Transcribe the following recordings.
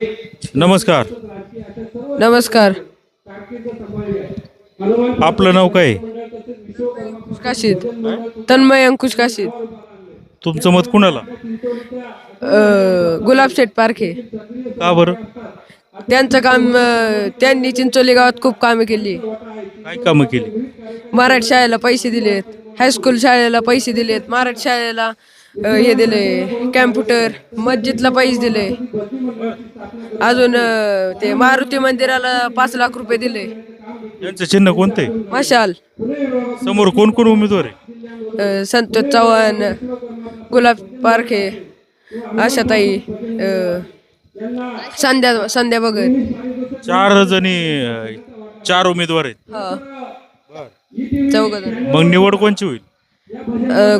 नमस्कार. नमस्कार. आपलं नाव काय आहे? अंकुश काशीद. तन्मय अंकुश काशीद. तुमचं मत कुणाला? गुलाब शेठ पारखे. का बरं? त्यांचं काम त्यांनी चिंचोली गावात खूप कामे केली. काय कामं केली? मराठी शाळेला पैसे दिलेत, हायस्कूल शाळेला पैसे दिलेत, मराठी शाळेला हे दिले कॅम्प्युटर, मस्जिदला पैसे दिले. अजून ते मारुती मंदिराला 5 लाख रुपये दिले. यांचं चिन्ह कोणतं आहे? मशाल. समोर कोण कोण उमेदवार आहे? संतोष चव्हाण, गुलाब पारखे, आशाताई, संध्या भगत. 4 जणी 4 उमेदवार आहेत. हा, 4 मग निवड कोणची होईल?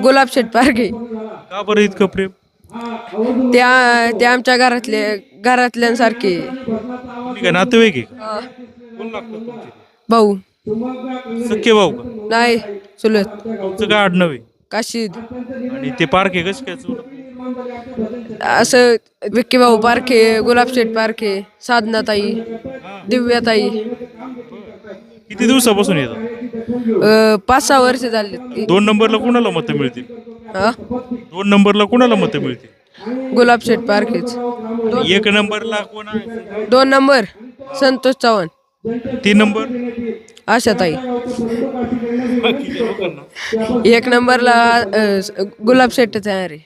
गुलाब शेठ पारखे. का बरं इतकं प्रेम? ते आमच्या घरातल्यांसारखे. तुम्ही काय नातेवाईक आहे का? हा. कोण लागतं तुमचे? भाऊ सख्खे भाऊ का? नाही, चुलत. तुमचं काय आडनाव आहे? काशीद. आणि ते पारखे कसे काय चुलत? असं विक्की भाऊ पारखे, गुलाब शेठ पारखे, साधनाताई, दिव्याताई. किती दिवसापासून येतात? 5-6 वर्ष झाली. 2 नंबरला कुणाला मतं मिळतील? हा, 2 नंबरला कुणाला मतं मिळतील? गुलाब शेठ पारखेच. 1 नंबरला कोण आहे? 2 नंबर संतोष चव्हाण, 3 नंबर? आशाताई. 1 नंबरला गुलाब शेठ तयार आहे.